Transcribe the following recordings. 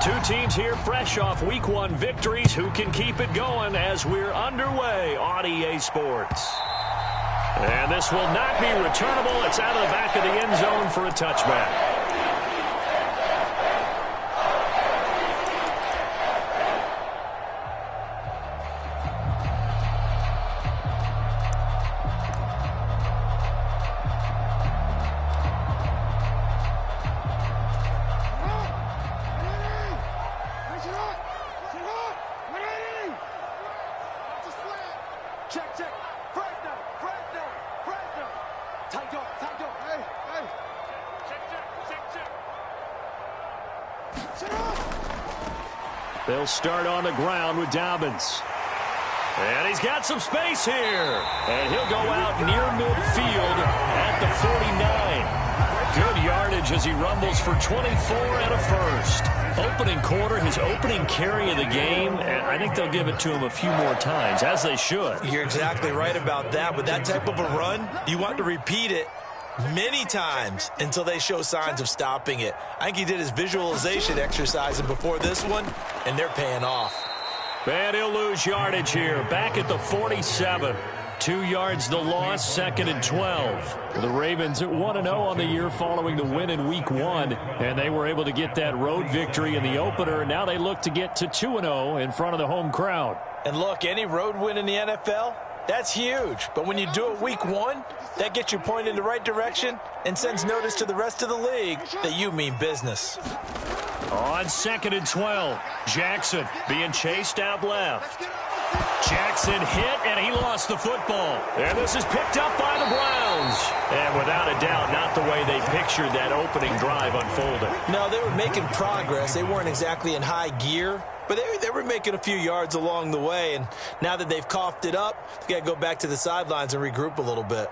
Two teams here fresh off Week 1 victories. Who can keep it going as we're underway on EA Sports? And this will not be returnable. It's out of the back of the end zone for a touchback. They'll start on the ground with Dobbins. And he's got some space here. And he'll go out near midfield at the 49. Good yardage as he rumbles for 24 and a first. Opening quarter, his opening carry of the game, and I think they'll give it to him a few more times, as they should. You're exactly right about that. With that type of a run, you want to repeat it many times until they show signs of stopping it. I think he did his visualization exercise before this one, and they're paying off. And he'll lose yardage here. Back at the 47. 2 yards the loss, 2nd and 12. The Ravens at 1-0 on the year following the win in Week 1, and they were able to get that road victory in the opener, and now they look to get to 2-0 in front of the home crowd. And look, any road win in the NFL, that's huge. But when you do it Week 1, that gets you pointed in the right direction and sends notice to the rest of the league that you mean business. On 2nd and 12, Jackson being chased out left. Jackson hit, and he lost the football. And this is picked up by the Browns. And without a doubt, not the way they pictured that opening drive unfolding. No, they were making progress. They weren't exactly in high gear, but they were making a few yards along the way. And now that they've coughed it up, they got to go back to the sidelines and regroup a little bit.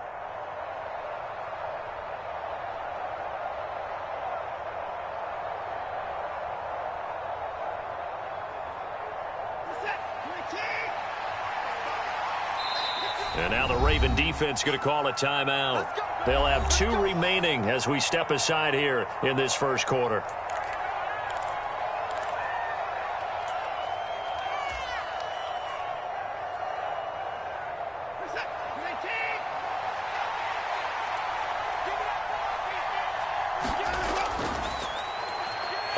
And now the Raven defense going to call a timeout. They'll have 2 remaining as we step aside here in this first quarter.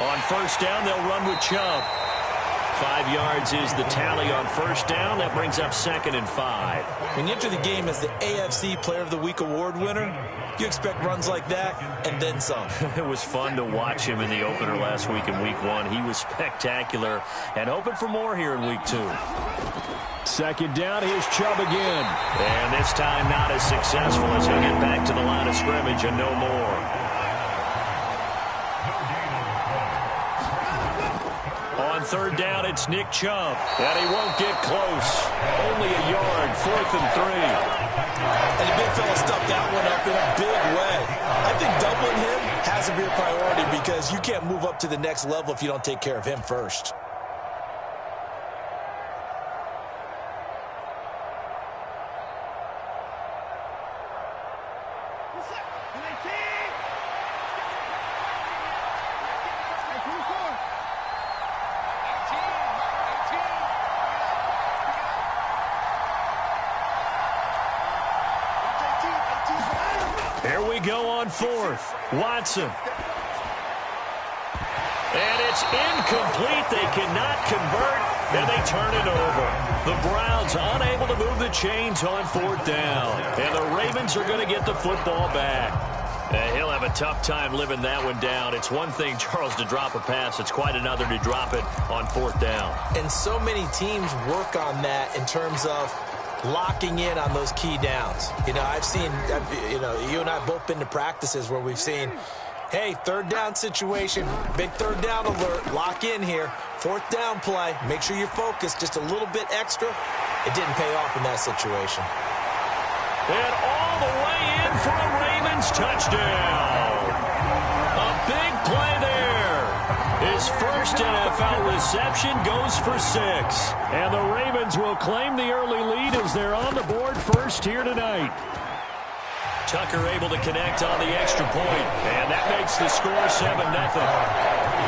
On first down, they'll run with Chubb. 5 yards is the tally on first down. That brings up 2nd and 5. When you enter the game as the AFC Player of the Week award winner, you expect runs like that and then some. It was fun to watch him in the opener last week in Week 1. He was spectacular and hoping for more here in Week 2. 2nd down, here's Chubb again. And this time not as successful as he'll get back to the line of scrimmage and no more. On third down, it's Nick Chubb. And he won't get close. Only a yard, 4th and 3. And the big fella stuffed that one up in a big way. I think doubling him has to be a priority because you can't move up to the next level if you don't take care of him first. Here we go on 4th. Watson. And it's incomplete. They cannot convert, and they turn it over. The Browns unable to move the chains on 4th down. And the Ravens are going to get the football back. He'll have a tough time living that one down. It's one thing, Charles, to drop a pass. It's quite another to drop it on 4th down. And so many teams work on that in terms of locking in on those key downs. You know, I've seen, you and I have both been to practices where we've seen, hey, 3rd down situation, big 3rd down alert, lock in here, 4th down play, make sure you're focused just a little bit extra. It didn't pay off in that situation. And all the way in for a Ravens touchdown. A big play there. His first NFL reception goes for 6. And the Ravens will claim the early lead as they're on the board first here tonight. Tucker able to connect on the extra point. And that makes the score 7-0.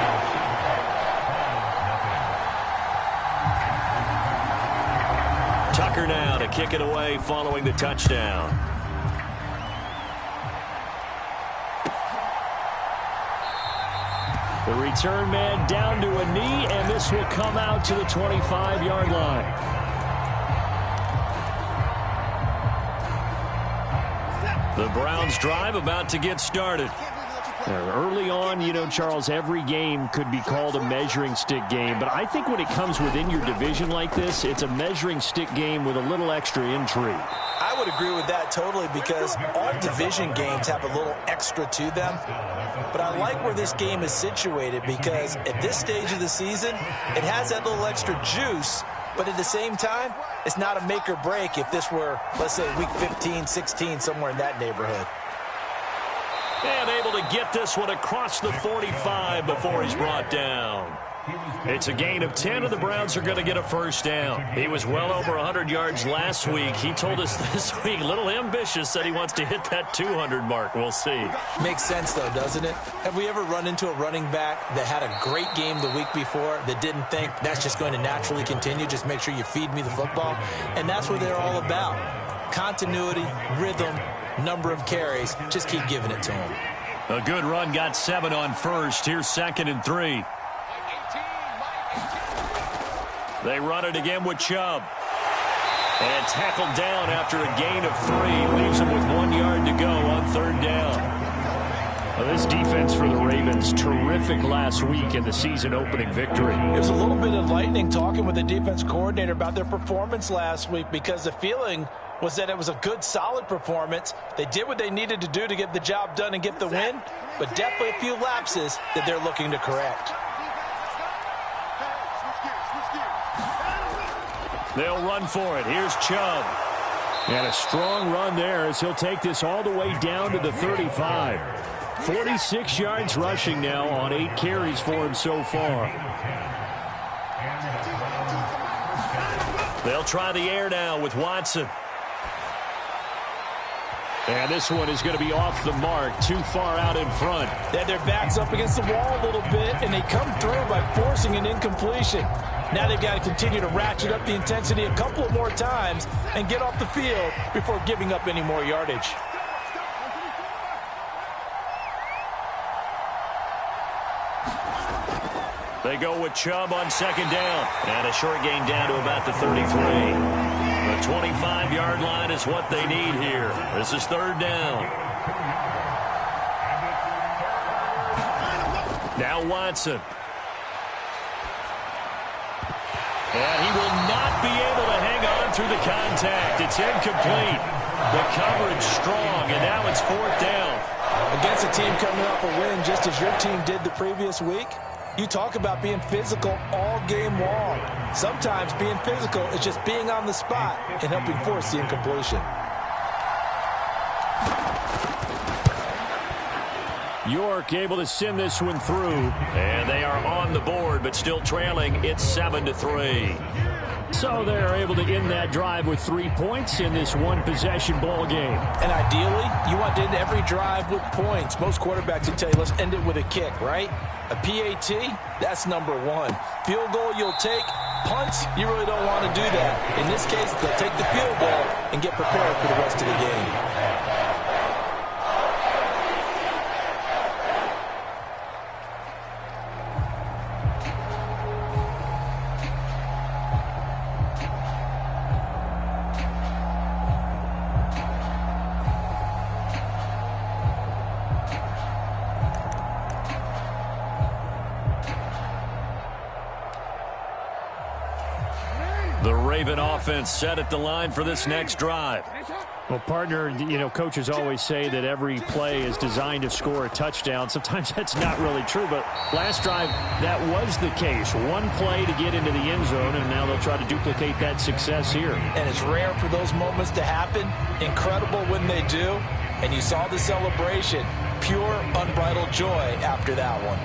Tucker now to kick it away following the touchdown. The return man down to a knee, and this will come out to the 25-yard line. The Browns drive about to get started. Early on, you know, Charles, every game could be called a measuring stick game. But I think when it comes within your division like this, it's a measuring stick game with a little extra intrigue. I would agree with that totally, because all division games have a little extra to them. But I like where this game is situated, because at this stage of the season, it has that little extra juice. But at the same time, it's not a make or break if this were, let's say, week 15, 16, somewhere in that neighborhood. And able to get this one across the 45 before he's brought down. It's a gain of 10, and the Browns are going to get a first down. He was well over 100 yards last week. He told us this week, a little ambitious, said he wants to hit that 200 mark. We'll see. Makes sense, though, doesn't it? Have we ever run into a running back that had a great game the week before that didn't think that's just going to naturally continue? Just make sure you feed me the football. And that's what they're all about. Continuity, rhythm, number of carries. Just keep giving it to him. A good run, got 7 on first. Here's 2nd and 3. They run it again with Chubb. And tackled down after a gain of 3. Leaves him with 1 yard to go on 3rd down. Well, this defense for the Ravens, terrific last week in the season-opening victory. It was a little bit enlightening talking with the defense coordinator about their performance last week, because the feeling was that it was a good, solid performance. They did what they needed to do to get the job done and get the win, but definitely a few lapses that they're looking to correct. They'll run for it. Here's Chubb. And a strong run there as he'll take this all the way down to the 35. 46 yards rushing now on 8 carries for him so far. They'll try the air now with Watson. And this one is going to be off the mark, too far out in front. They had their backs up against the wall a little bit, and they come through by forcing an incompletion. Now they've got to continue to ratchet up the intensity a couple of more times and get off the field before giving up any more yardage. They go with Chubb on 2nd down. And a short gain down to about the 33. The 25-yard line is what they need here. This is 3rd down. Now Watson. And he will not be able to hang on through the contact. It's incomplete. The coverage strong, and now it's 4th down. Against a team coming off a win just as your team did the previous week, you talk about being physical all game long. Sometimes being physical is just being on the spot and helping force the incompletion. York able to send this one through. And they are on the board, but still trailing. It's 7-3. So they're able to end that drive with 3 points in this one-possession ball game. And ideally, you want to end every drive with points. Most quarterbacks would tell you, let's end it with a kick, right? A PAT, that's number 1. Field goal you'll take. Punts, you really don't want to do that. In this case, they'll take the field goal and get prepared for the rest of the game. The Raven offense set at the line for this next drive. Well, partner, you know, coaches always say that every play is designed to score a touchdown. Sometimes that's not really true, but last drive, that was the case. One play to get into the end zone, and now they'll try to duplicate that success here. And it's rare for those moments to happen. Incredible when they do. And you saw the celebration. Pure, unbridled joy after that one.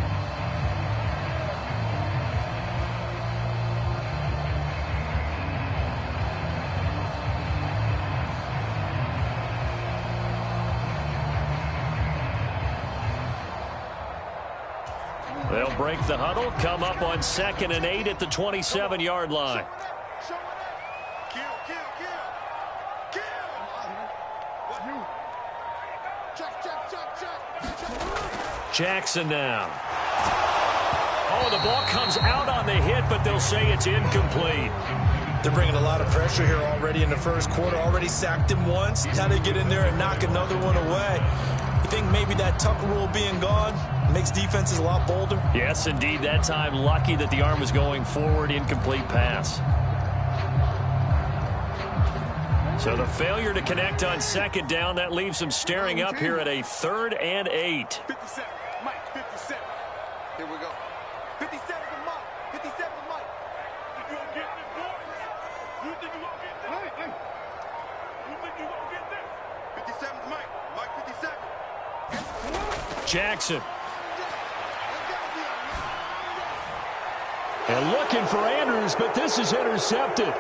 They'll break the huddle, come up on 2nd and 8 at the 27-yard line. Jackson now. Oh, the ball comes out on the hit, but they'll say it's incomplete. They're bringing a lot of pressure here already in the first quarter. Already sacked him once. Now they get in there and knock another one away. You think maybe that Tucker rule being gone makes defenses a lot bolder? Yes, indeed. That time, lucky that the arm was going forward. Incomplete pass. So the failure to connect on second down, that leaves them staring up here at a 3rd and 8. 57. Mike, 57. Here we go. 57 to Mike. 57 to Mike. You gonna get this, boy? You think you gonna get this? You think you gonna get this? 57 to Mike. Mike, 57. Jackson. And looking for Andrews, but this is intercepted.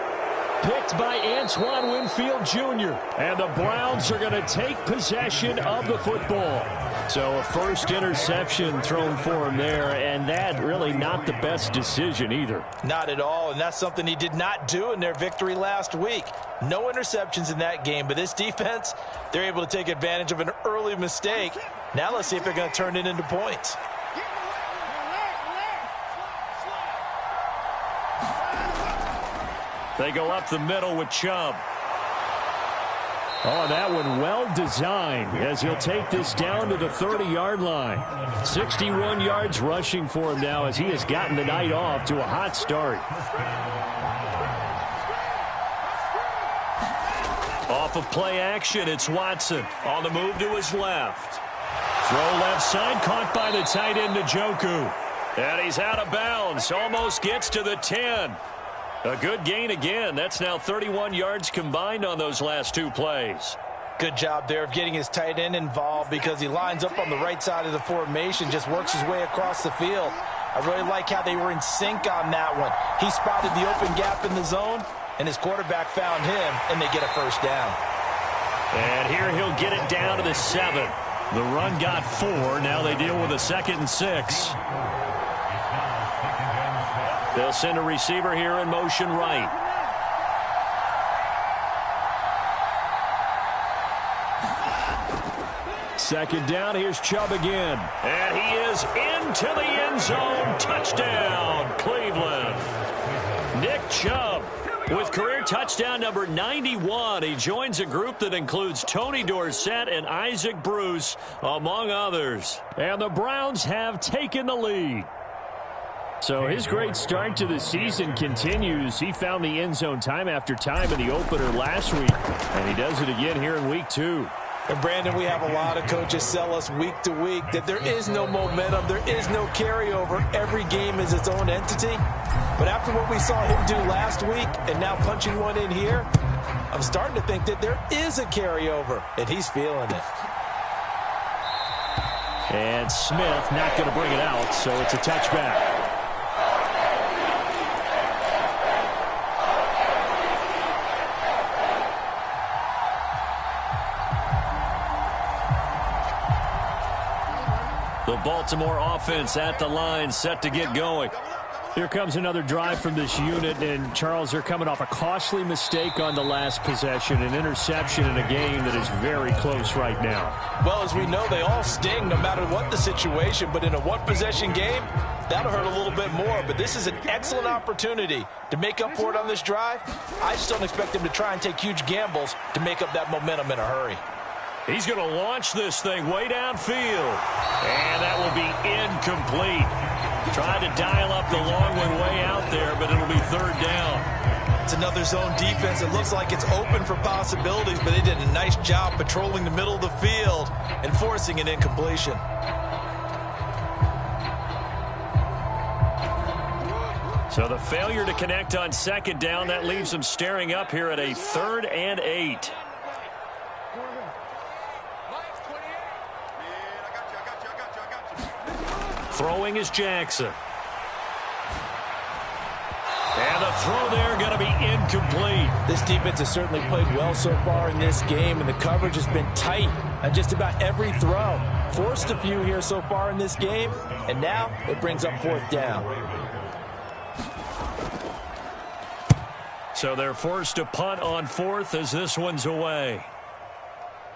Picked by Antoine Winfield Jr. And the Browns are going to take possession of the football. So a first interception thrown for him there, and that really not the best decision either. Not at all, and that's something he did not do in their victory last week. No interceptions in that game, but this defense, they're able to take advantage of an early mistake. Now let's see if they're going to turn it into points. They go up the middle with Chubb. Oh, that one well designed as he'll take this down to the 30-yard line. 61 yards rushing for him now as he has gotten the night off to a hot start. Off of play action, it's Watson on the move to his left. Throw left side, caught by the tight end Njoku. And he's out of bounds, almost gets to the 10. A good gain again. That's now 31 yards combined on those last 2 plays. Good job there of getting his tight end involved because he lines up on the right side of the formation, just works his way across the field. I really like how they were in sync on that one. He spotted the open gap in the zone, and his quarterback found him, and they get a first down. And here he'll get it down to the 7. The run got 4. Now they deal with a 2nd and 6. They'll send a receiver here in motion right. Second down, here's Chubb again. And he is into the end zone. Touchdown, Cleveland. Nick Chubb with career touchdown number 91. He joins a group that includes Tony Dorsett and Isaac Bruce, among others. And the Browns have taken the lead. So his great start to the season continues. He found the end zone time after time in the opener last week, and he does it again here in week 2. And Brandon, we have a lot of coaches sell us week to week that there is no momentum, there is no carryover. Every game is its own entity. But after what we saw him do last week and now punching one in here, I'm starting to think that there is a carryover, and he's feeling it. And Smith not going to bring it out, so it's a touchback. The Baltimore offense at the line, set to get going. Here comes another drive from this unit, and Charles, they're coming off a costly mistake on the last possession, an interception in a game that is very close right now. Well, as we know, they all sting no matter what the situation, but in a one-possession game, that'll hurt a little bit more. But this is an excellent opportunity to make up for it on this drive. I just don't expect them to try and take huge gambles to make up that momentum in a hurry. He's going to launch this thing way downfield. And that will be incomplete. Trying to dial up the long one way out there, but it'll be 3rd down. It's another zone defense. It looks like it's open for possibilities, but they did a nice job patrolling the middle of the field and forcing an incompletion. So the failure to connect on second down, that leaves them staring up here at a 3rd and 8. Throwing is Jackson. And the throw there going to be incomplete. This defense has certainly played well so far in this game, and the coverage has been tight on just about every throw. Forced a few here so far in this game, and now it brings up 4th down. So they're forced to punt on 4th as this one's away.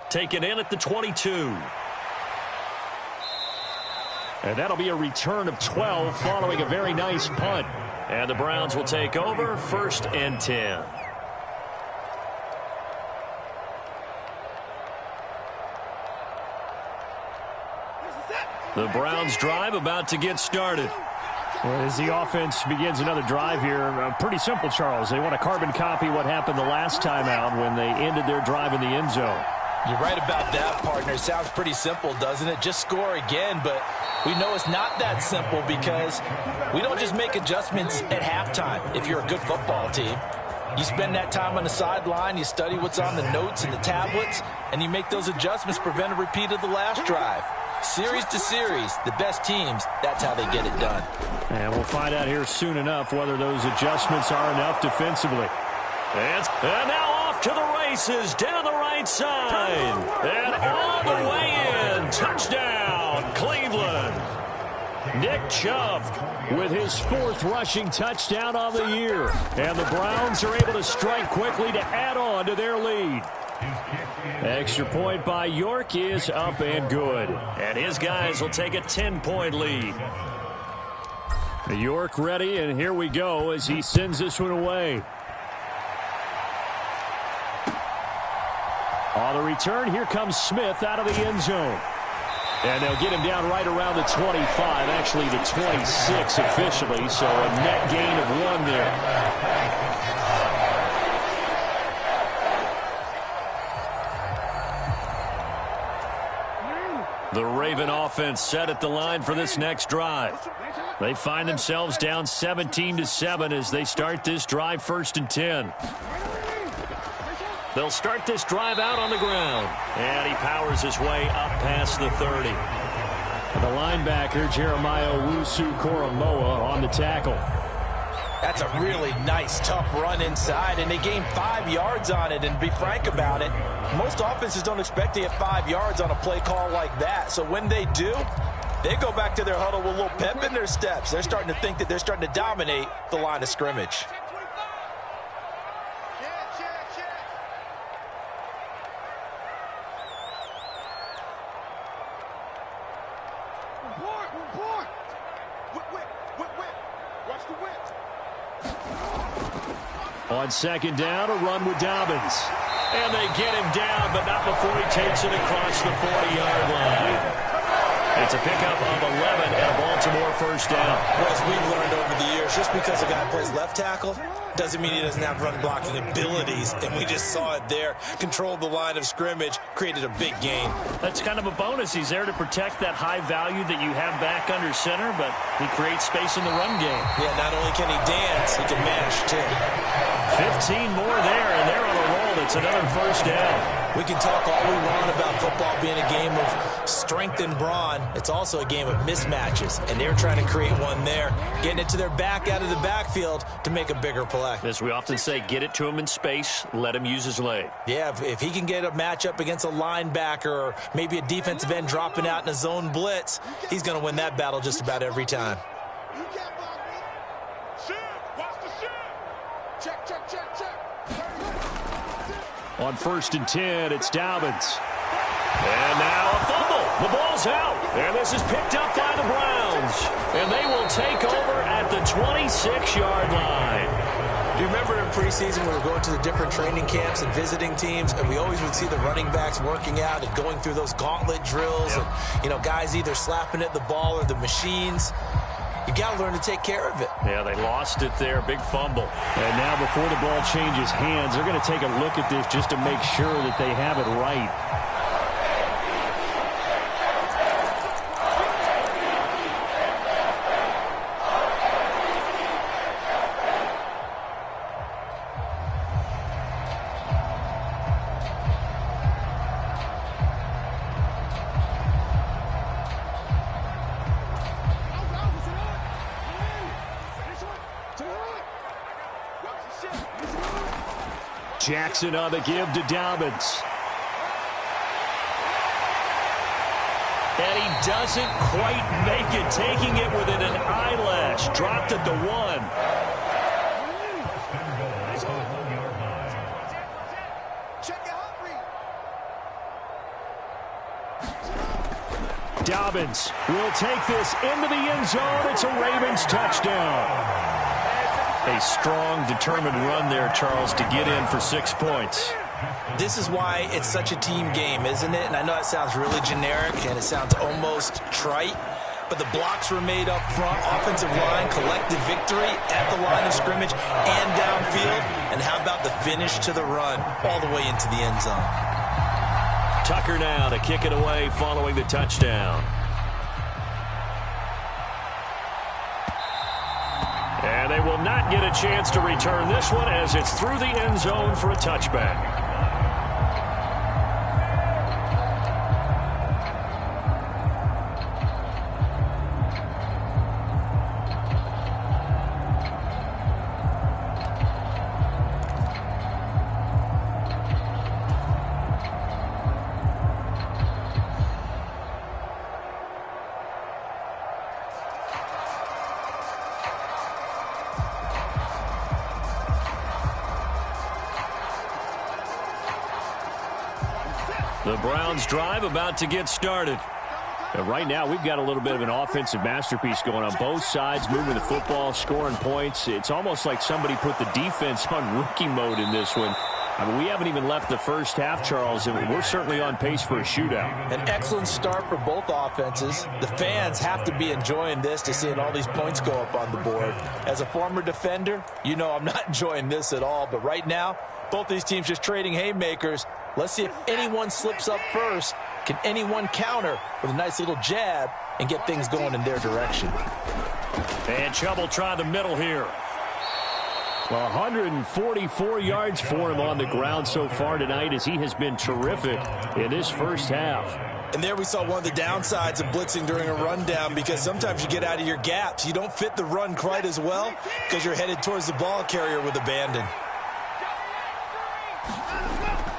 Taken in at the 22. And that'll be a return of 12 following a very nice punt. And the Browns will take over 1st and 10. The Browns drive about to get started. Well, as the offense begins another drive here, pretty simple, Charles. They want to carbon copy what happened the last time out when they ended their drive in the end zone. You're right about that, partner. It sounds pretty simple, doesn't it? Just score again, but we know it's not that simple because we don't just make adjustments at halftime if you're a good football team. You spend that time on the sideline, you study what's on the notes and the tablets, and you make those adjustments to prevent a repeat of the last drive. Series to series, the best teams, that's how they get it done. And we'll find out here soon enough whether those adjustments are enough defensively. And now off to the races, down the right side. And all the way in. Touchdown, Cleveland. Nick Chubb with his 4th rushing touchdown on the year. And the Browns are able to strike quickly to add on to their lead. Extra point by York is up and good. And his guys will take a 10-point lead. York ready, and here we go as he sends this one away. On the return, here comes Smith out of the end zone. And they'll get him down right around the 25, actually the 26 officially, so a net gain of 1 there. The Raven offense set at the line for this next drive. They find themselves down 17-7 as they start this drive 1st and 10. They'll start this drive out on the ground. And he powers his way up past the 30. The linebacker, Jeremiah Owusu-Koramoah, on the tackle. That's a really nice, tough run inside, and they gained 5 yards on it. And to be frank about it, most offenses don't expect to get 5 yards on a play call like that. So when they do, they go back to their huddle with a little pep in their steps. They're starting to think that they're starting to dominate the line of scrimmage. On 2nd down, a run with Dobbins. And they get him down, but not before he takes it across the 40-yard line. It's a pickup of 11 and a Baltimore 1st down. Well, as we've learned over the years, just because a guy plays left tackle doesn't mean he doesn't have run blocking abilities. And we just saw it there. Controlled the line of scrimmage, created a big gain. That's kind of a bonus. He's there to protect that high value that you have back under center, but he creates space in the run game. Yeah, not only can he dance, he can mash, too. 15 more there, and they're on a roll. It's another 1st down. We can talk all we want about football being a game of strength and brawn. It's also a game of mismatches, and they're trying to create one there, getting it to their back out of the backfield to make a bigger play. As we often say, get it to him in space, let him use his leg. Yeah, if he can get a matchup against a linebacker or maybe a defensive end dropping out in a zone blitz, he's going to win that battle just about every time. On 1st and 10, it's Dobbins. And now a fumble. The ball's out. And this is picked up by the Browns. And they will take over at the 26-yard line. Do you remember in preseason we were going to the different training camps and visiting teams, and we always would see the running backs working out and going through those gauntlet drills, and, you know, guys either slapping at the ball or the machines. You got to learn to take care of it. Yeah, they lost it there. Big fumble. And now before the ball changes hands, they're going to take a look at this just to make sure that they have it right. Jackson on the give to Dobbins. And he doesn't quite make it, taking it within an eyelash. Dropped at the 1. Dobbins will take this into the end zone. It's a Ravens touchdown. A strong, determined run there, Charles, to get in for 6 points. This is why it's such a team game, isn't it? And I know it sounds really generic and it sounds almost trite, but the blocks were made up front, offensive line, collective victory at the line of scrimmage and downfield. And how about the finish to the run all the way into the end zone? Tucker now to kick it away following the touchdown. And they will not get a chance to return this one as it's through the end zone for a touchback. The Browns drive about to get started. And right now, we've got a little bit of an offensive masterpiece going on. Both sides moving the football, scoring points. It's almost like somebody put the defense on rookie mode in this one. I mean, we haven't even left the first half, Charles, and we're certainly on pace for a shootout. An excellent start for both offenses. The fans have to be enjoying this to seeing all these points go up on the board. As a former defender, you know I'm not enjoying this at all. But right now, both these teams just trading haymakers. Let's see if anyone slips up first. Can anyone counter with a nice little jab and get things going in their direction? And Chubb will try the middle here. 144 yards for him on the ground so far tonight as he has been terrific in this first half. And there we saw one of the downsides of blitzing during a rundown, because sometimes you get out of your gaps. You don't fit the run quite as well because you're headed towards the ball carrier with abandon.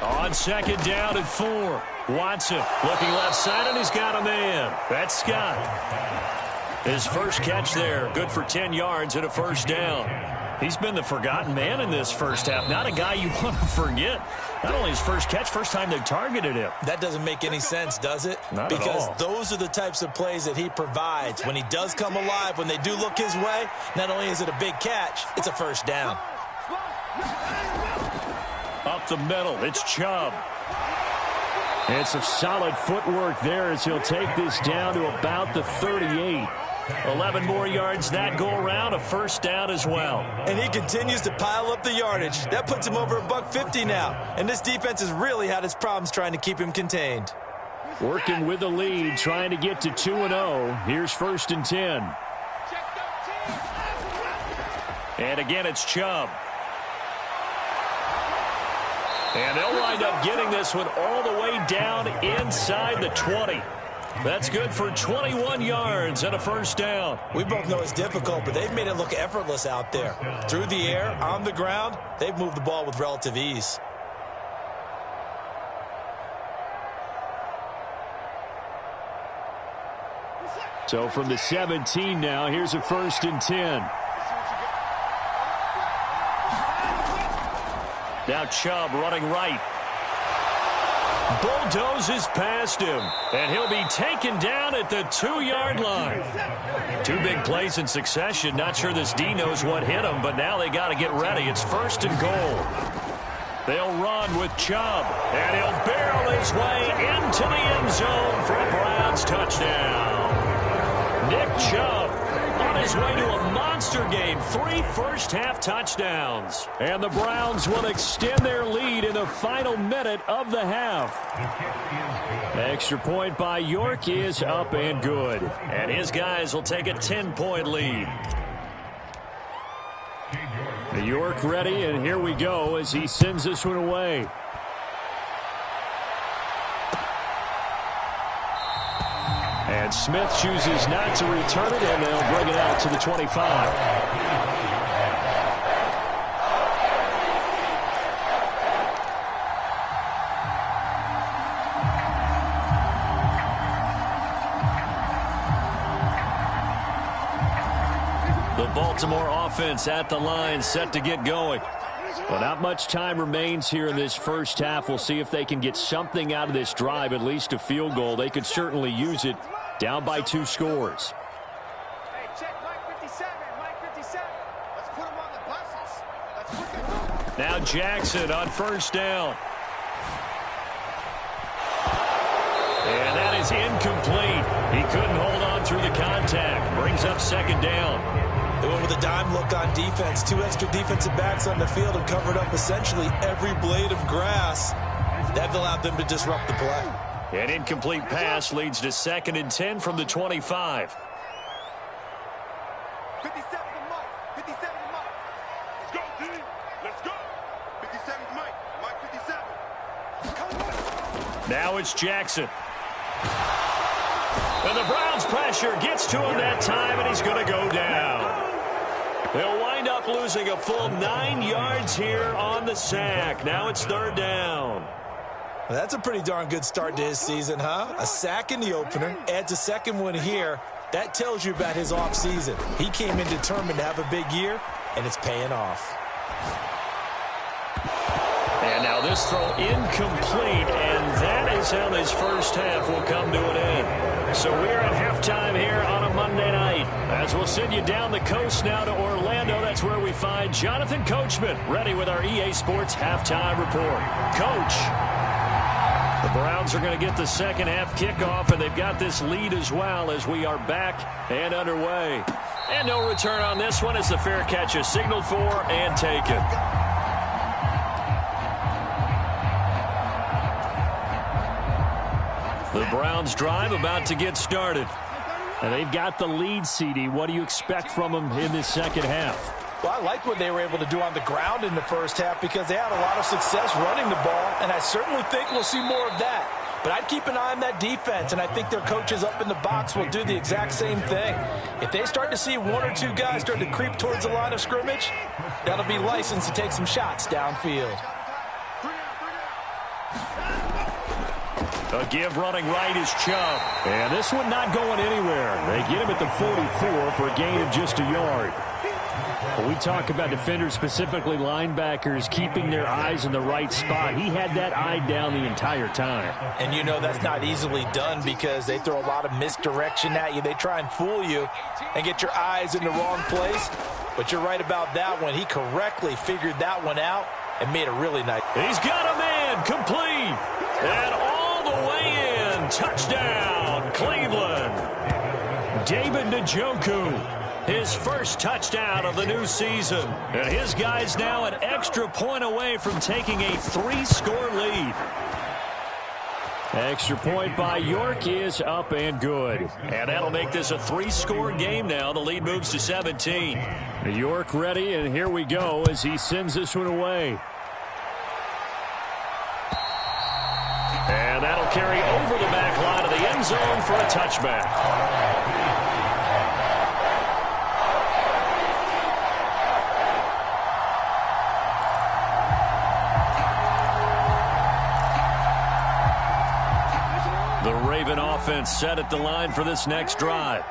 On second down and 4. Watson looking left side, and he's got a man. That's Scott. His first catch there, good for 10 yards and a first down. He's been the forgotten man in this first half. Not a guy you want to forget. Not only his first catch, first time they've targeted him. That doesn't make any sense, does it? Not at all. Because those are the types of plays that he provides. When he does come alive, when they do look his way, not only is it a big catch, it's a first down. Up the middle, it's Chubb. It's some solid footwork there as he'll take this down to about the 38. 11 more yards that go around, a first down as well. And he continues to pile up the yardage. That puts him over $150 now. And this defense has really had its problems trying to keep him contained. Working with the lead, trying to get to 2-0. Here's 1st and 10. And again, it's Chubb. And they'll wind up getting this one all the way down inside the 20. That's good for 21 yards and a first down. We both know it's difficult, but they've made it look effortless out there. Through the air, on the ground, they've moved the ball with relative ease. So from the 17 now, here's a 1st and 10. Now Chubb running right. Bulldozes past him, and he'll be taken down at the 2-yard line. 2 big plays in succession. Not sure this D knows what hit him, but now they got to get ready. It's 1st and goal. They'll run with Chubb, and he'll barrel his way into the end zone for a Browns touchdown. Nick Chubb on his way to a monster game. 3 first-half touchdowns. And the Browns will extend their lead in the final minute of the half. Extra point by York is up and good. And his guys will take a 10-point lead. York ready, and here we go as he sends this one away. And Smith chooses not to return it, and they'll bring it out to the 25. The Baltimore offense at the line, set to get going. Well, not much time remains here in this first half. We'll see if they can get something out of this drive, at least a field goal. They could certainly use it. Down by 2 scores. Hey, check Mike 57. Mike 57. Let's put him on the buses. Let's put them. Now Jackson on first down. And that is incomplete. He couldn't hold on through the contact. Brings up second down. They went with a dime look on defense. 2 extra defensive backs on the field and covered up essentially every blade of grass. That allowed them to disrupt the play. An incomplete pass leads to 2nd and 10 from the 25. 57 to Mike. 57 to Mike. Let's go, team. Let's go. 57 to Mike. Mike 57. Come on. Now it's Jackson. And the Browns' pressure gets to him that time, and he's going to go down. They'll wind up losing a full 9 yards here on the sack. Now it's 3rd down. Well, that's a pretty darn good start to his season, huh? A sack in the opener, adds a second one here. That tells you about his offseason. He came in determined to have a big year, and it's paying off. And now this throw incomplete, and that is how this first half will come to an end. So we're at halftime here on a Monday night. As we'll send you down the coast now to Orlando, that's where we find Jonathan Coachman ready with our EA Sports halftime report. Coach, the Browns are going to get the second half kickoff, and they've got this lead as well as we are back and underway. And no return on this one as the fair catch is signaled for and taken. The Browns drive about to get started. And they've got the lead, CD. What do you expect from them in this second half? Well, I like what they were able to do on the ground in the first half because they had a lot of success running the ball, and I certainly think we'll see more of that. But I'd keep an eye on that defense, and I think their coaches up in the box will do the exact same thing. If they start to see 1 or 2 guys start to creep towards the line of scrimmage, that'll be licensed to take some shots downfield. A give running right is Chubb. And this one not going anywhere. They get him at the 44 for a gain of just a yard. When we talk about defenders, specifically linebackers, keeping their eyes in the right spot, he had that eye down the entire time. And you know that's not easily done because they throw a lot of misdirection at you. They try and fool you and get your eyes in the wrong place. But you're right about that one. He correctly figured that one out and made a really nice. He's got a man complete. And all the way in. Touchdown, Cleveland. David Njoku. His first touchdown of the new season. And his guys now an extra point away from taking a 3-score lead. Extra point by York is up and good. And that'll make this a 3-score game now. The lead moves to 17. York ready, and here we go as he sends this one away. And that'll carry over the back line of the end zone for a touchback. The Raven offense set at the line for this next drive.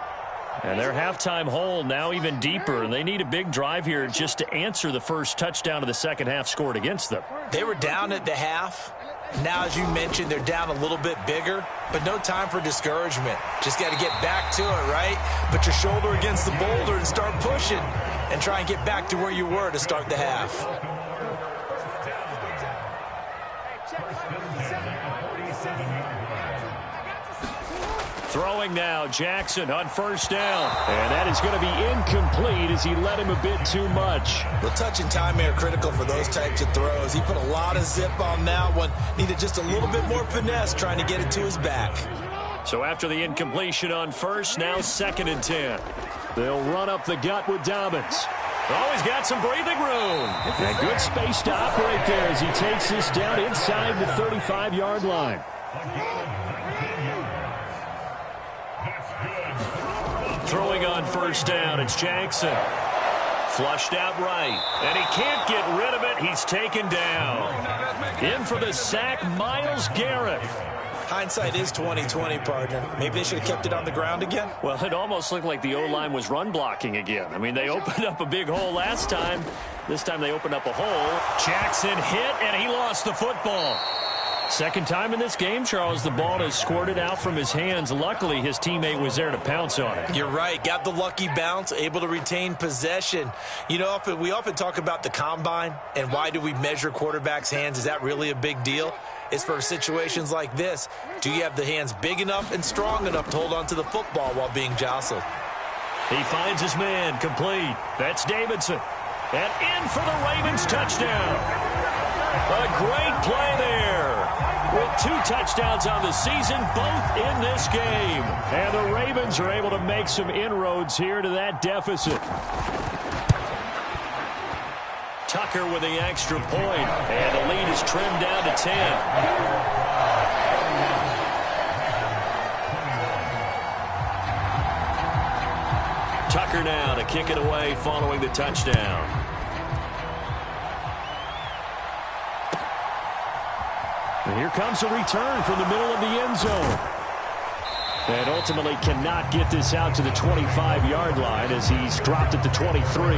And their halftime hole now even deeper. And they need a big drive here just to answer the first touchdown of the second half scored against them. They were down at the half. Now, as you mentioned, they're down a little bit bigger, but no time for discouragement. Just got to get back to it, right? Put your shoulder against the boulder and start pushing and try and get back to where you were to start the half. Throwing now, Jackson on first down. And that is going to be incomplete as he led him a bit too much. The touch and time are critical for those types of throws. He put a lot of zip on that one. Needed just a little bit more finesse trying to get it to his back. So after the incompletion on first, now 2nd and 10. They'll run up the gut with Dobbins. Oh, he's got some breathing room. And good space to operate there as he takes this down inside the 35-yard line. Throwing on first down, it's Jackson. Flushed out right. And he can't get rid of it. He's taken down. In for the sack, Myles Garrett. Hindsight is 20/20, partner. Maybe they should have kept it on the ground again. Well, it almost looked like the O-line was run blocking again. I mean, they opened up a big hole last time. This time they opened up a hole. Jackson hit, and he lost the football. Second time in this game, Charles, the ball has squirted out from his hands. Luckily, his teammate was there to pounce on it. You're right. Got the lucky bounce, able to retain possession. You know, we often talk about the combine and why do we measure quarterbacks' hands. Is that really a big deal? It's for situations like this. Do you have the hands big enough and strong enough to hold on to the football while being jostled? He finds his man, complete. That's Davidson. And in for the Ravens touchdown. A great play there. With 2 touchdowns on the season, both in this game. And the Ravens are able to make some inroads here to that deficit. Tucker with the extra point. And the lead is trimmed down to 10. Tucker now to kick it away following the touchdown. And here comes a return from the middle of the end zone. And ultimately cannot get this out to the 25-yard line as he's dropped at the 23.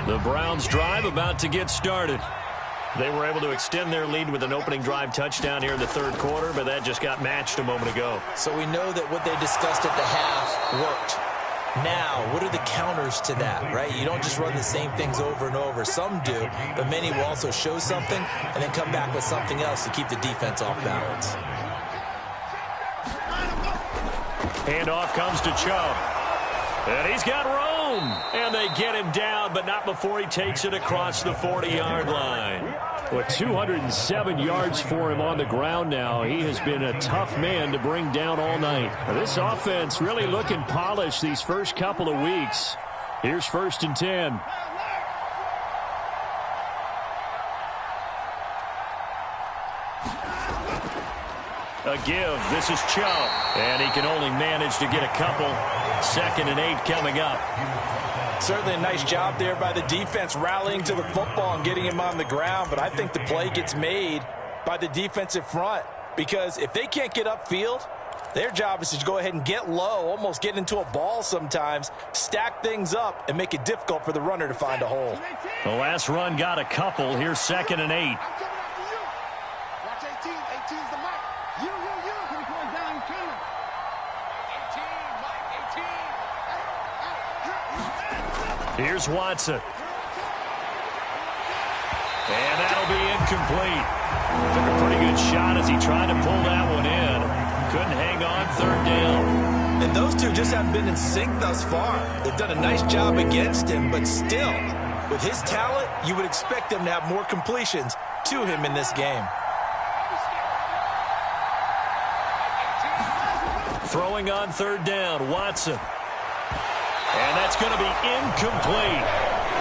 The Browns drive about to get started. They were able to extend their lead with an opening drive touchdown here in the third quarter, but that just got matched a moment ago. So we know that what they discussed at the half worked. Now, what are the counters to that, right? You don't just run the same things over and over. Some do, but many will also show something and then come back with something else to keep the defense off balance. Handoff comes to Chubb. And he's got room. And they get him down, but not before he takes it across the 40-yard line. With 207 yards for him on the ground now. He has been a tough man to bring down all night. This offense really looking polished these first couple of weeks. Here's 1st and 10. A give. This is Chubb. And he can only manage to get a couple. 2nd and 8 coming up. Certainly a nice job there by the defense rallying to the football and getting him on the ground. But I think the play gets made by the defensive front. Because if they can't get upfield, their job is to go ahead and get low, almost get into a ball sometimes, stack things up, and make it difficult for the runner to find a hole. The last run got a couple. Here's 2nd and 8. Here's Watson. And that'll be incomplete. Took a pretty good shot as he tried to pull that one in. Couldn't hang on 3rd down. And those two just haven't been in sync thus far. They've done a nice job against him, but still, with his talent, you would expect them to have more completions to him in this game. Throwing on 3rd down, Watson. And that's going to be incomplete.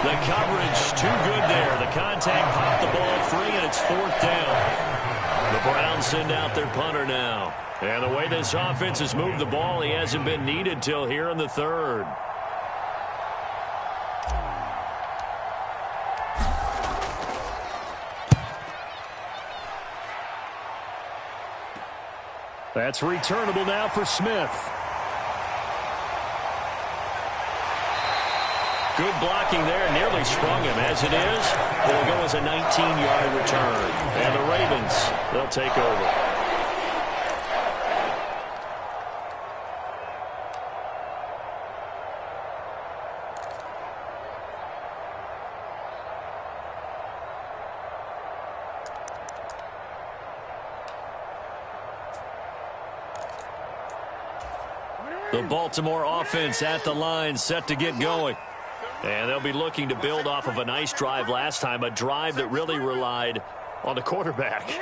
The coverage too good there. The contact popped the ball free, and it's 4th down. The Browns send out their punter now. And the way this offense has moved the ball, he hasn't been needed till here in the 3rd. That's returnable now for Smith. Good blocking there, nearly sprung him. As it is, it'll go as a 19-yard return. And the Ravens, they'll take over. The Baltimore offense at the line, set to get going. And they'll be looking to build off of a nice drive last time, a drive that really relied on the quarterback.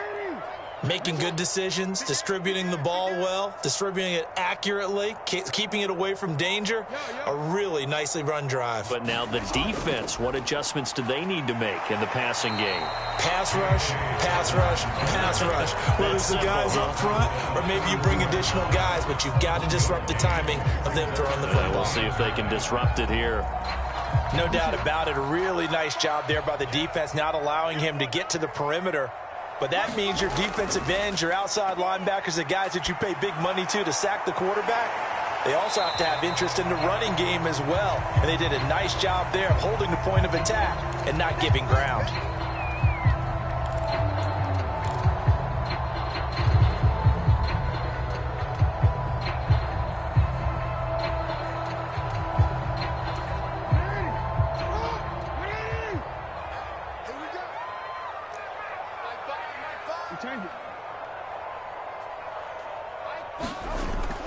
Making good decisions, distributing the ball well, distributing it accurately, keeping it away from danger. A really nicely run drive. But now the defense, what adjustments do they need to make in the passing game? Pass rush, pass rush, pass rush. Whether it's the guys up front or maybe you bring additional guys, but you've got to disrupt the timing of them throwing the football. We'll see if they can disrupt it here. No doubt about it. A really nice job there by the defense, not allowing him to get to the perimeter. But that means your defensive ends, your outside linebackers, the guys that you pay big money to sack the quarterback, they also have to have interest in the running game as well. And they did a nice job there of holding the point of attack and not giving ground.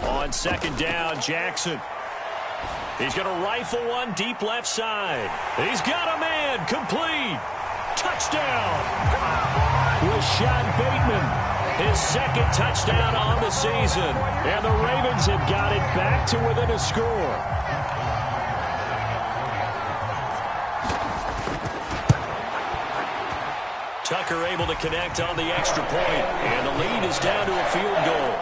On second down, Jackson. He's going to rifle one deep left side. He's got a man. Complete. Touchdown. Rashad Bateman, his second touchdown on the season. And the Ravens have got it back to within a score. Tucker able to connect on the extra point, and the lead is down to a field goal.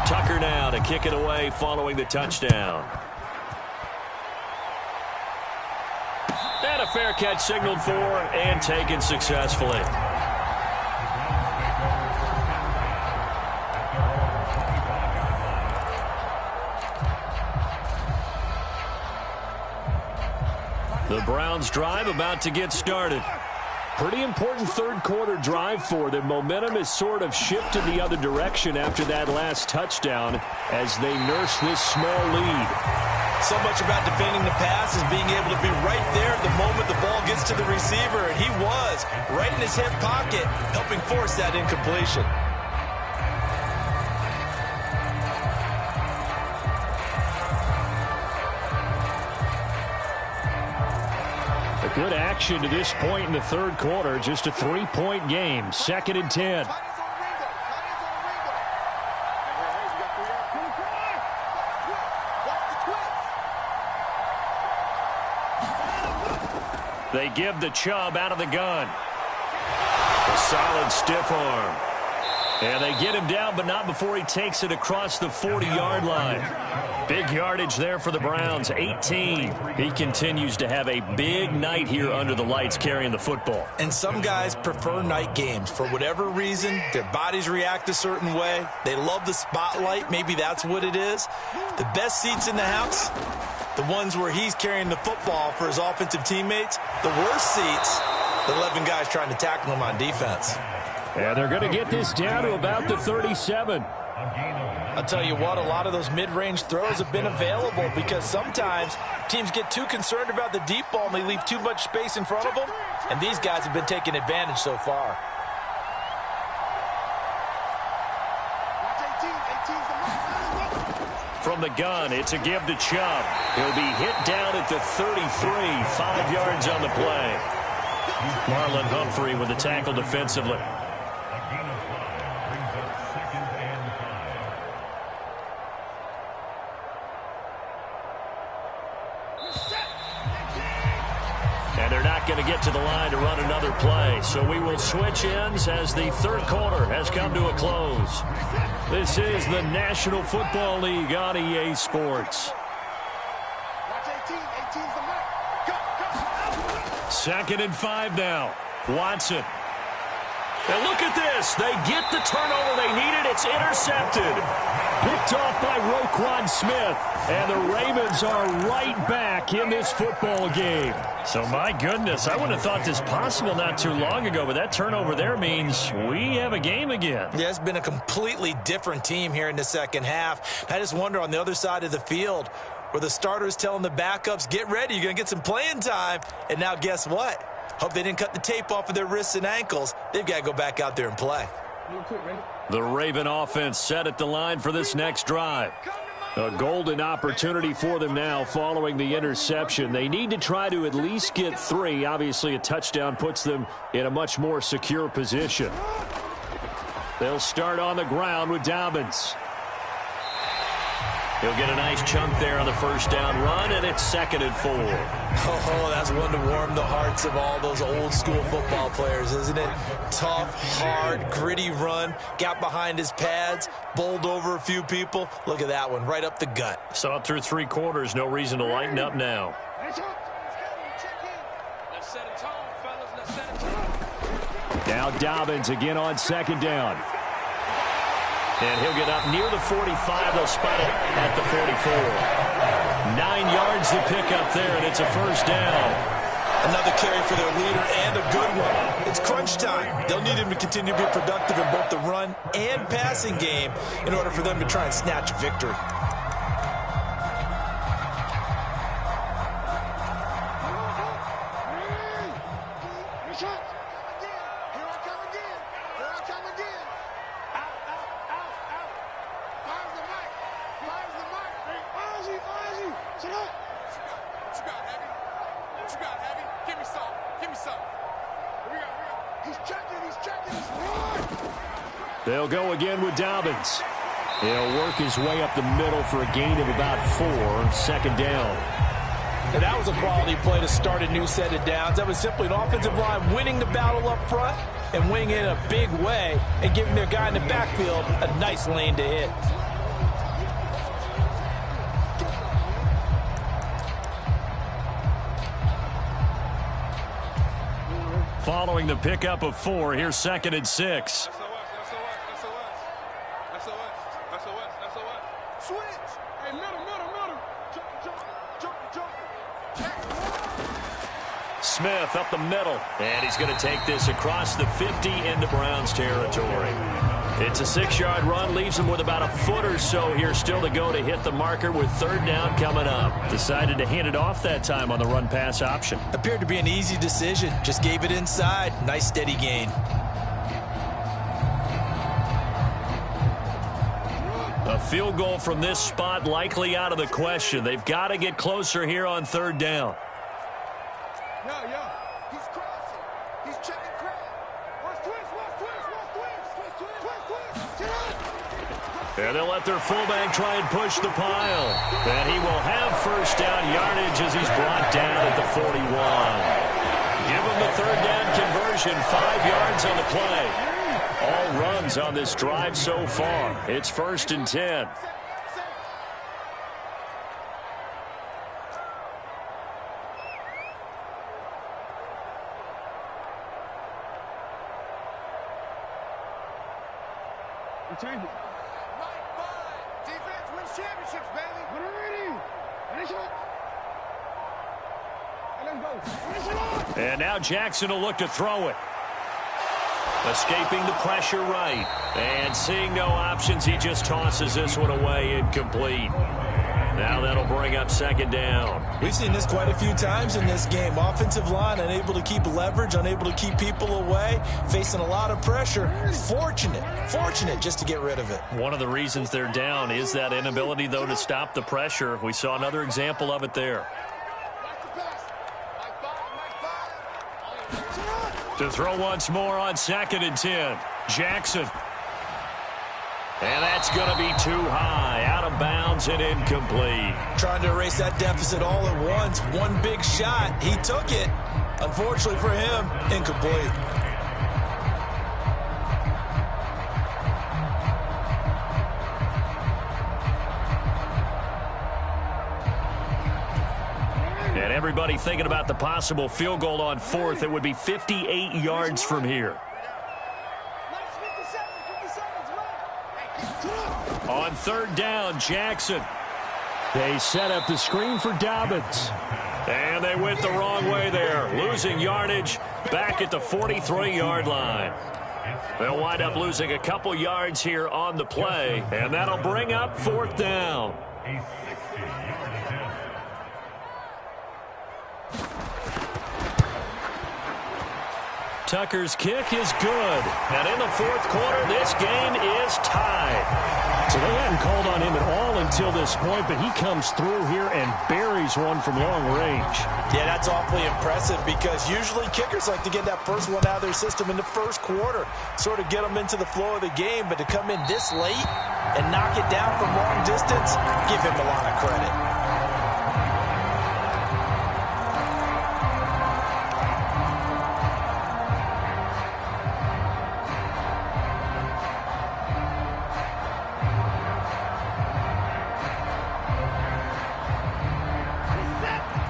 Tucker now to kick it away following the touchdown. And a fair catch signaled for and taken successfully. The Browns drive about to get started. Pretty important third quarter drive for them. Momentum has sort of shifted the other direction after that last touchdown as they nurse this small lead. So much about defending the pass is being able to be right there at the moment the ball gets to the receiver. And he was right in his hip pocket, helping force that incompletion. Good action to this point in the third quarter. Just a 3-point game. 2nd and 10. They give the Chubb out of the gun. A solid stiff arm. And they get him down, but not before he takes it across the 40-yard line. Big yardage there for the Browns, 18. He continues to have a big night here under the lights carrying the football. And some guys prefer night games. For whatever reason, their bodies react a certain way. They love the spotlight. Maybe that's what it is. The best seats in the house, the ones where he's carrying the football for his offensive teammates. The worst seats, the 11 guys trying to tackle him on defense. And they're going to get this down to about the 37. I'll tell you what, a lot of those mid-range throws have been available because sometimes teams get too concerned about the deep ball and they leave too much space in front of them, and these guys have been taking advantage so far. From the gun, it's a give to Chubb. He'll be hit down at the 33, 5 yards on the play. Marlon Humphrey with the tackle defensively. And they're not going to get to the line to run another play. So we will switch ends as the third quarter has come to a close. This is the National Football League on EA Sports. 2nd and 5 now. Watson. And look at this. They get the turnover they needed. It's intercepted. Picked off by Roquan Smith. And the Ravens are right back in this football game. So, my goodness, I would have thought this possible not too long ago, but that turnover there means we have a game again. Yeah, it's been a completely different team here in the second half. I just wonder on the other side of the field where the starters telling the backups, get ready, you're going to get some playing time. And now guess what? Hope they didn't cut the tape off of their wrists and ankles. They've got to go back out there and play. The Raven offense set at the line for this next drive. A golden opportunity for them now following the interception. They need to try to at least get 3. Obviously, a touchdown puts them in a much more secure position. They'll start on the ground with Dobbins. He'll get a nice chunk there on the first down run, and it's 2nd and 4. Oh, that's one to warm the hearts of all those old school football players, isn't it? Tough, hard, gritty run, got behind his pads, bowled over a few people. Look at that one, right up the gut. Saw it through 3 quarters, no reason to lighten up now. Now Dobbins again on second down. And he'll get up near the 45. They'll spot it at the 44. 9 yards to pick up there, and it's a first down. Another carry for their leader, and a good one. It's crunch time. They'll need him to continue to be productive in both the run and passing game in order for them to try and snatch a victory. They'll go again with Dobbins. He'll work his way up the middle for a gain of about 4, second down. And that was a quality play to start a new set of downs. That was simply an offensive line winning the battle up front and winning it in a big way and giving their guy in the backfield a nice lane to hit. Following the pickup of 4, here's 2nd and 6. Smith up the middle, and he's going to take this across the 50 into Browns territory. It's a 6-yard run, leaves him with about a foot or so here still to go to hit the marker with 3rd down coming up. Decided to hand it off that time on the run-pass option. Appeared to be an easy decision. Just gave it inside. Nice steady gain. A field goal from this spot likely out of the question. They've got to get closer here on 3rd down. He's crossing. He's checking crowd. Watch twist. And they'll let their fullback try and push the pile. And he will have 1st down yardage as he's brought down at the 41. Give him the 3rd down conversion, 5 yards on the play. All runs on this drive so far. It's 1st and 10. Change it. Defense wins championships, baby. Put it ready. Finish it. And now Jackson will look to throw it. Escaping the pressure right. And seeing no options, he just tosses this one away, incomplete. Now that'll bring up 2nd down. We've seen this quite a few times in this game. Offensive line unable to keep leverage, unable to keep people away, facing a lot of pressure. Fortunate just to get rid of it. One of the reasons they're down is that inability, though, to stop the pressure. We saw another example of it there. To throw once more on 2nd and 10. Jackson. And that's going to be too high, out of bounds and incomplete. Trying to erase that deficit all at once. One big shot. He took it. Unfortunately for him, incomplete. And everybody thinking about the possible field goal on 4th. It would be 58 yards from here. On 3rd down, Jackson. They set up the screen for Dobbins. And they went the wrong way there. Losing yardage back at the 43-yard line. They'll wind up losing a couple yards here on the play. And that'll bring up 4th down. Tucker's kick is good. And in the 4th quarter, this game is tied. So they hadn't called on him at all until this point, but he comes through here and buries one from long range. Yeah, that's awfully impressive because usually kickers like to get that first one out of their system in the 1st quarter, sort of get them into the flow of the game, but to come in this late and knock it down from long distance, give him a lot of credit.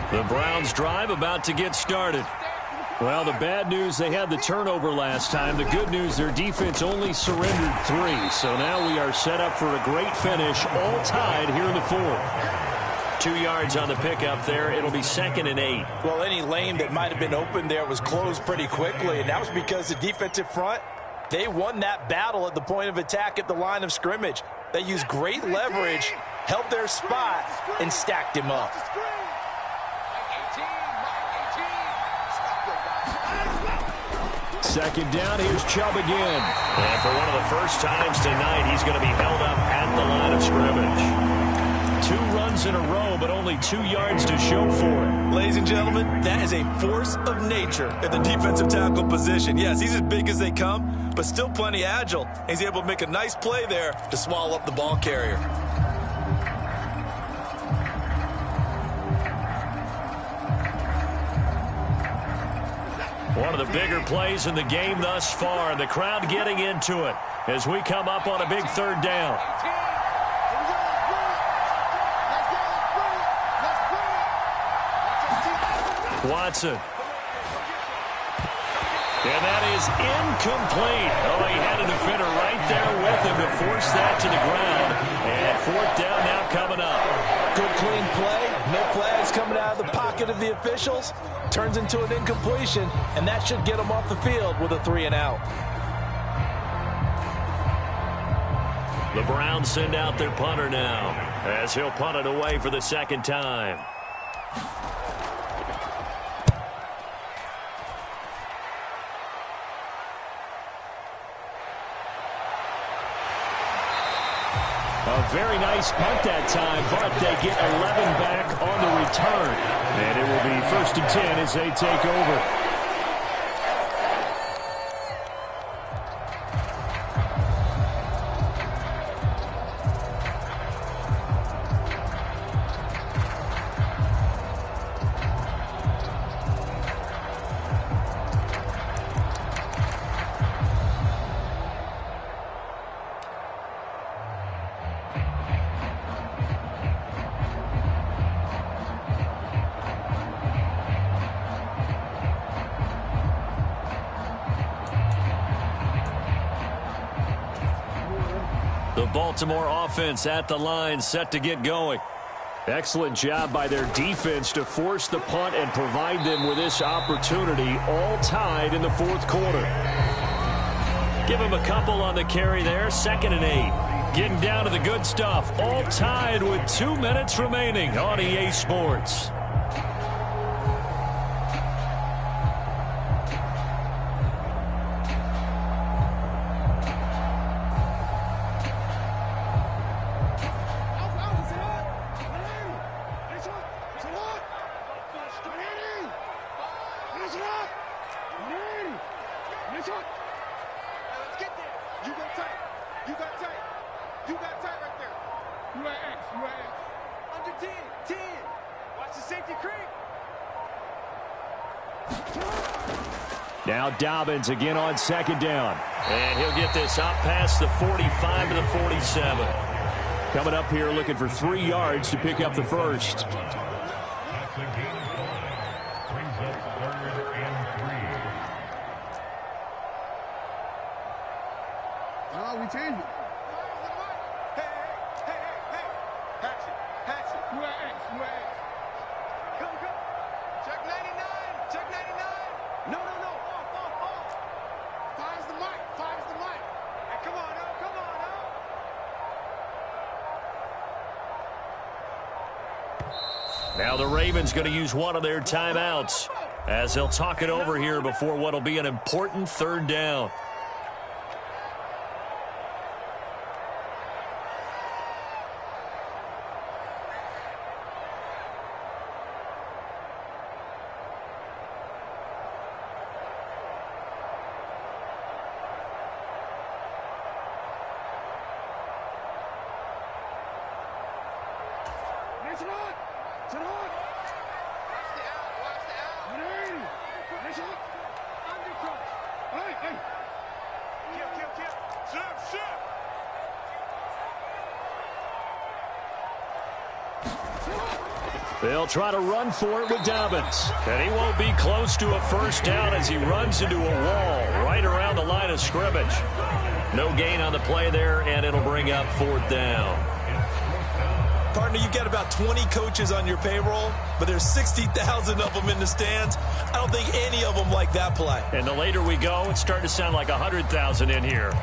The Browns drive about to get started. Well, the bad news, they had the turnover last time. The good news, their defense only surrendered 3. So now we are set up for a great finish, all tied here in the 4th. 2 yards on the pickup there. It'll be 2nd and 8. Well, any lane that might have been open there was closed pretty quickly, and that was because the defensive front, they won that battle at the point of attack at the line of scrimmage. They used great leverage, held their spot, and stacked him up. Second down, here's Chubb again. And for one of the first times tonight, he's going to be held up at the line of scrimmage. 2 runs in a row, but only 2 yards to show for it. Ladies and gentlemen, that is a force of nature at the defensive tackle position. Yes, he's as big as they come, but still plenty agile. He's able to make a nice play there to swallow up the ball carrier. One of the bigger plays in the game thus far, and the crowd getting into it as we come up on a big 3rd down. Watson. And that is incomplete. Oh, he had a defender right there with him to force that to the ground. And 4th down now coming up. Good clean play. No flags coming out of the pocket of the officials. Turns into an incompletion, and that should get them off the field with a 3 and out. The Browns send out their punter now as he'll punt it away for the 2nd time. A very nice punt that time, but they get 11 back on the return. And it will be 1st and 10 as they take over. The Baltimore offense at the line, set to get going. Excellent job by their defense to force the punt and provide them with this opportunity, all tied in the 4th quarter. Give him a couple on the carry there, 2nd and 8. Getting down to the good stuff, all tied with 2 minutes remaining on EA Sports. Now Dobbins again on 2nd down. And he'll get this up past the 45 to the 47. Coming up here looking for 3 yards to pick up the 1st. Oh, we changed it. Hey. Hatch it. You at X. Come. Check 99. Check 99. No. Off. Fire's the mic. Hey, come on now. Now the Ravens going to use one of their timeouts as they'll talk it over here before what will be an important 3rd down. They'll try to run for it with Dobbins. And he won't be close to a first down as he runs into a wall right around the line of scrimmage. No gain on the play there, and it'll bring up 4th down. Partner, you've got about 20 coaches on your payroll, but there's 60,000 of them in the stands. I don't think any of them like that play. And the later we go, it's starting to sound like 100,000 in here.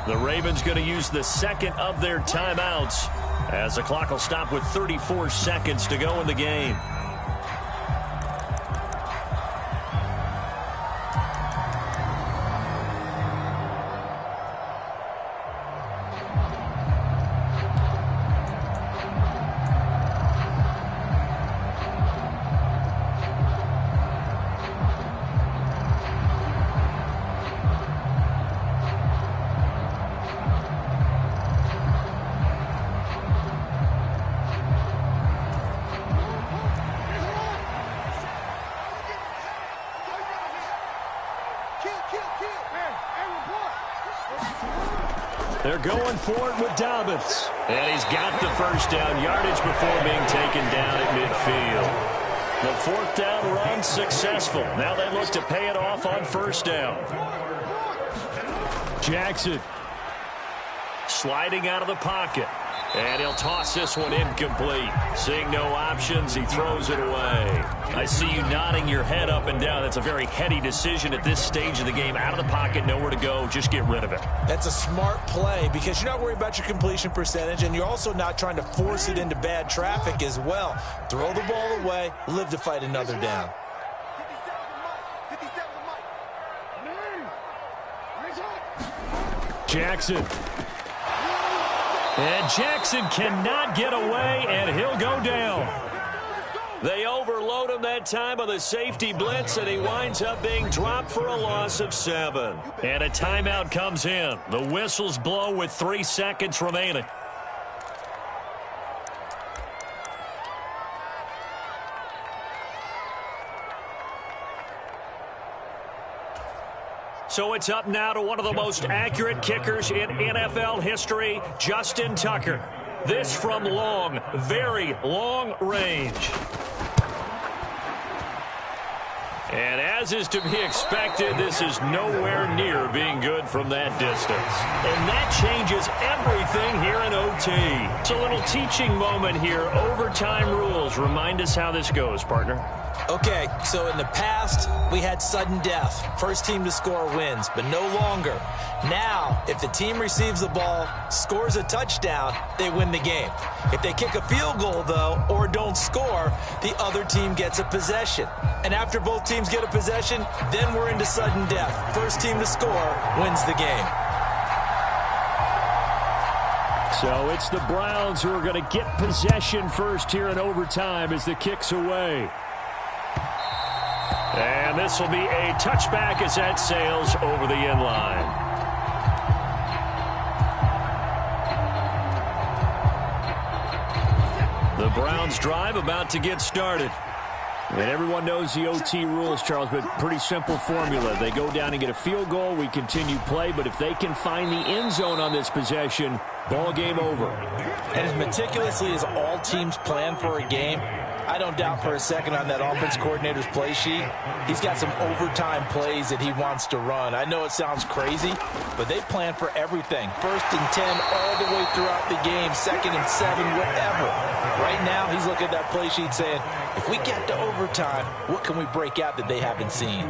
The Ravens going to use the second of their timeouts as the clock will stop with 34 seconds to go in the game. They're going for it with Dobbins. And he's got the first down yardage before being taken down at midfield. The 4th down run successful. Now they look to pay it off on first down. Jackson sliding out of the pocket. And he'll toss this one incomplete. Seeing no options, he throws it away. I see you nodding your head up and down. That's a very heady decision at this stage of the game. Out of the pocket, nowhere to go. Just get rid of it. That's a smart play because you're not worried about your completion percentage, and you're also not trying to force it into bad traffic as well. Throw the ball away, live to fight another down. Jackson. And Jackson cannot get away, and he'll go down. They overload him that time on the safety blitz, and he winds up being dropped for a loss of 7. And a timeout comes in. The whistles blow with 3 seconds remaining. So it's up now to one of the most accurate kickers in NFL history, Justin Tucker. This from long, very long range. And as is to be expected, this is nowhere near being good from that distance. And that changes everything here in OT. It's a little teaching moment here. Overtime rules. Remind us how this goes, partner. Okay, so in the past, we had sudden death. First team to score wins, but no longer. Now, if the team receives the ball, scores a touchdown, they win the game. If they kick a field goal, though, or don't score, the other team gets a possession. And after both teams get a possession, then we're into sudden death. First team to score wins the game. So it's the Browns who are going to get possession first here in overtime as the kick's away. And this will be a touchback as that sails over the end line. The Browns drive about to get started. And everyone knows the OT rules, Charles, but pretty simple formula. They go down and get a field goal, we continue play, but if they can find the end zone on this possession, ball game over. And as meticulously as all teams plan for a game, I don't doubt for a second on that offense coordinator's play sheet, he's got some overtime plays that he wants to run. I know it sounds crazy, but they plan for everything. 1st and 10 all the way throughout the game, 2nd and 7, whatever. Right now, he's looking at that play sheet saying, if we get to overtime, what can we break out that they haven't seen?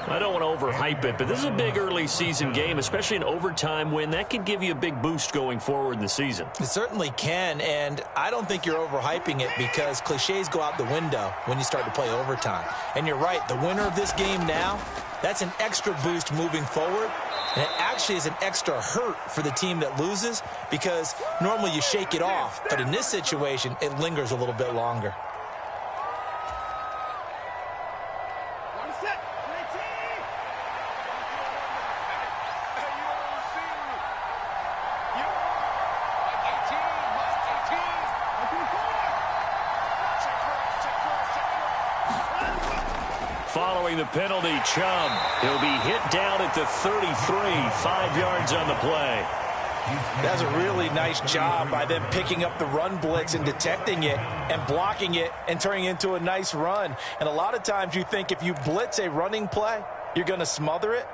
I don't want to overhype it, but this is a big early season game, especially an overtime win. That could give you a big boost going forward in the season. It certainly can, and I don't think you're overhyping it because cliches go out the window when you start to play overtime. And you're right, the winner of this game now, that's an extra boost moving forward, and it actually is an extra hurt for the team that loses because normally you shake it off, but in this situation, it lingers a little bit longer. following the penalty, Chubb. He'll be hit down at the 33, 5 yards on the play. That's a really nice job by them picking up the run blitz and detecting it and blocking it and turning it into a nice run. And a lot of times you think if you blitz a running play, you're going to smother it.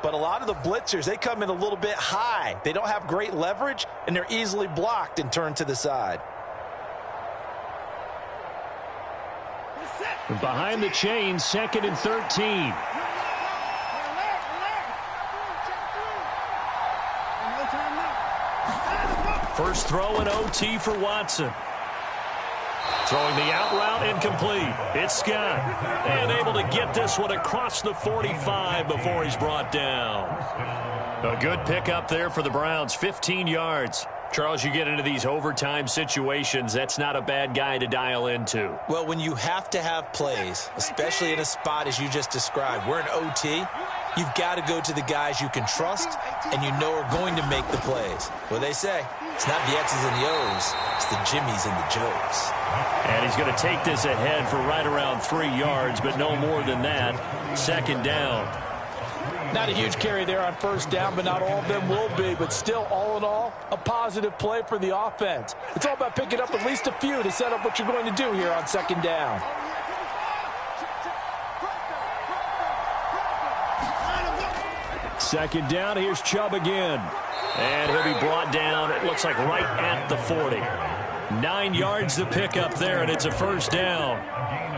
But a lot of the blitzers, they come in a little bit high. They don't have great leverage, and they're easily blocked and turned to the side. Behind the chains, 2nd and 13. First throw in OT for Watson. Throwing the out route incomplete. It's Scott. And able to get this one across the 45 before he's brought down. A good pickup there for the Browns, 15 yards. Charles, you get into these overtime situations, that's not a bad guy to dial into. Well, when you have to have plays, especially in a spot as you just described, we're in OT, you've got to go to the guys you can trust and you know are going to make the plays. What they say, it's not the X's and the O's, it's the Jimmies and the Joes. And he's going to take this ahead for right around 3 yards, but no more than that. 2nd down. Not a huge carry there on 1st down, but not all of them will be. But still, all in all, a positive play for the offense. It's all about picking up at least a few to set up what you're going to do here on 2nd down. Second down, here's Chubb again. And he'll be brought down, it looks like right at the 40. 9 yards to pick up there, and it's a 1st down.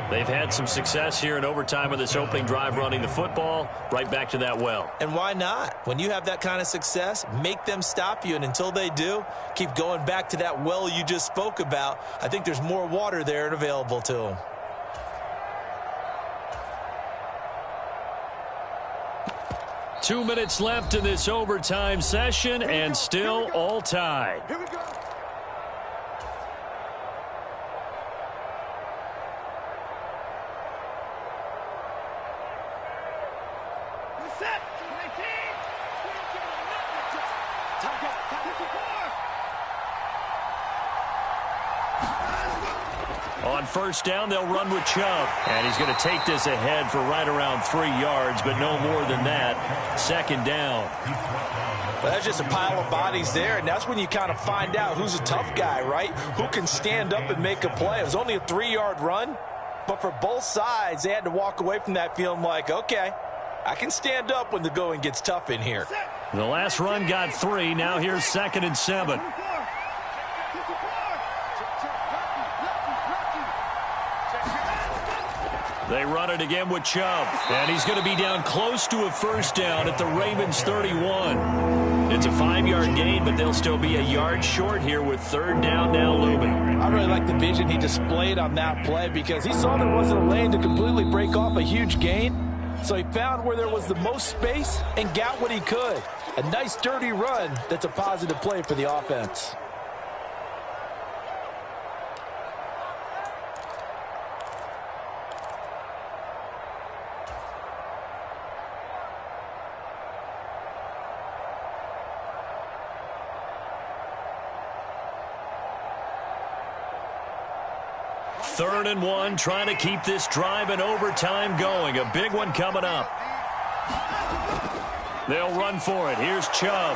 They've had some success here in overtime with this opening drive running the football. Right back to that well. And why not? When you have that kind of success, make them stop you. And until they do, keep going back to that well you just spoke about. I think there's more water there and available to them. Two minutes left in this overtime session, and still all tied. Here we go. On 1st down, they'll run with Chubb. And he's going to take this ahead for right around 3 yards, but no more than that. 2nd down. Well, that's just a pile of bodies there, and that's when you kind of find out who's a tough guy, right? Who can stand up and make a play. It was only a 3-yard run, but for both sides, they had to walk away from that feeling like, okay, I can stand up when the going gets tough in here. The last run got 3. Now here's 2nd and 7. They run it again with Chubb. And he's going to be down close to a 1st down at the Ravens 31. It's a 5-yard gain, but they'll still be a yard short here with 3rd down now looming. I really like the vision he displayed on that play because he saw there wasn't a lane to completely break off a huge gain. So he found where there was the most space and got what he could. A nice dirty run that's a positive play for the offense. Third and 1, trying to keep this drive in overtime going. A big one coming up. They'll run for it. Here's Chubb.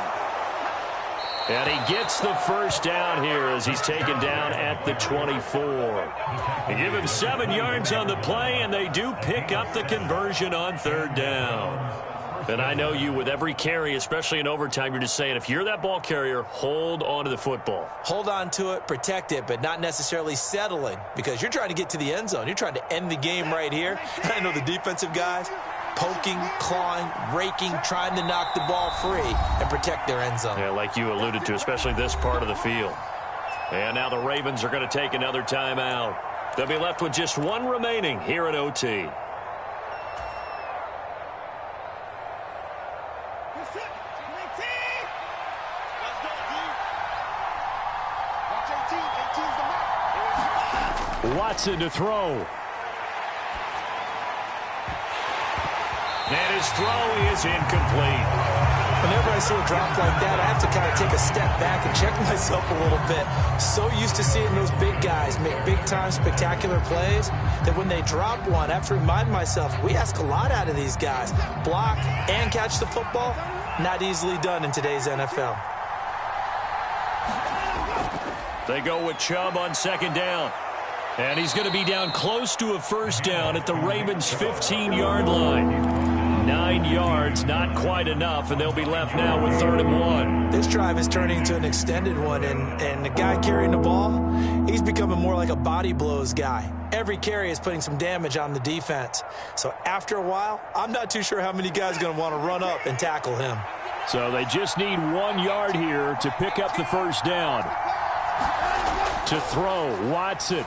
And he gets the 1st down here as he's taken down at the 24. They give him 7 yards on the play, and they do pick up the conversion on 3rd down. And I know you, with every carry, especially in overtime, you're just saying, if you're that ball carrier, hold on to the football. Hold on to it, protect it, but not necessarily settling because you're trying to get to the end zone. You're trying to end the game right here. I know the defensive guys poking, clawing, raking, trying to knock the ball free and protect their end zone. Yeah, like you alluded to, especially this part of the field. And now the Ravens are going to take another timeout. They'll be left with just 1 remaining here at OT. Watson to throw. And his throw is incomplete. Whenever I see a drop like that, I have to kind of take a step back and check myself a little bit. So used to seeing those big guys make big-time spectacular plays that when they drop one, I have to remind myself, we ask a lot out of these guys. Block and catch the football, not easily done in today's NFL. They go with Chubb on second down. And he's going to be down close to a first down at the Ravens' 15-yard line. 9 yards, not quite enough, and they'll be left now with 3rd and 1. This drive is turning into an extended one, and the guy carrying the ball, he's becoming more like a body blows guy. Every carry is putting some damage on the defense. So after a while, I'm not too sure how many guys are going to want to run up and tackle him. So they just need 1 yard here to pick up the first down. To throw, Watson.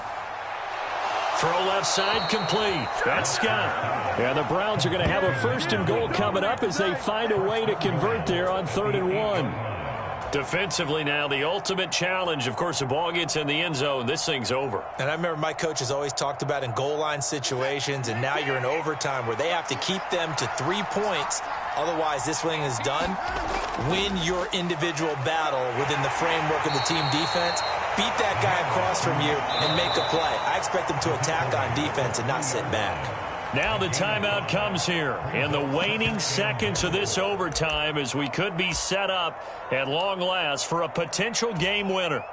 Throw left side complete. That's Scott. Yeah, the Browns are going to have a 1st and goal coming up as they find a way to convert there on 3rd and 1. Defensively now, the ultimate challenge. Of course, the ball gets in the end zone. This thing's over. And I remember my coaches always talked about in goal line situations, and now you're in overtime where they have to keep them to 3 points. Otherwise, this thing is done. Win your individual battle within the framework of the team defense. Beat that guy across from you and make a play. I expect them to attack on defense and not sit back. Now the timeout comes here in the waning seconds of this overtime as we could be set up at long last for a potential game winner.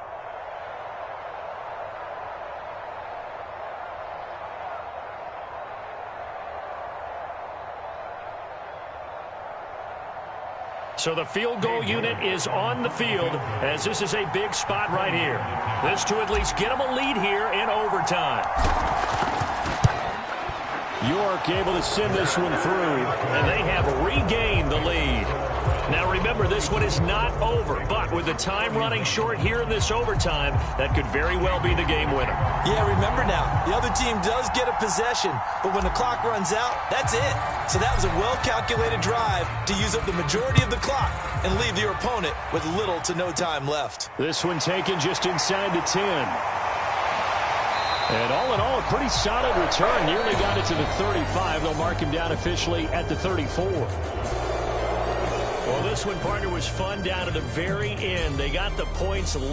So the field goal unit is on the field as this is a big spot right here. This to at least get them a lead here in overtime. York able to send this one through. And they have regained the lead. Now remember, this one is not over, but with the time running short here in this overtime, that could very well be the game winner. Yeah, remember now, the other team does get a possession, but when the clock runs out, that's it. So that was a well-calculated drive to use up the majority of the clock and leave your opponent with little to no time left. This one taken just inside the 10. And all in all, a pretty solid return. Nearly got it to the 35. They'll mark him down officially at the 34. Well, this one, partner, was fun down to the very end. They got the points late.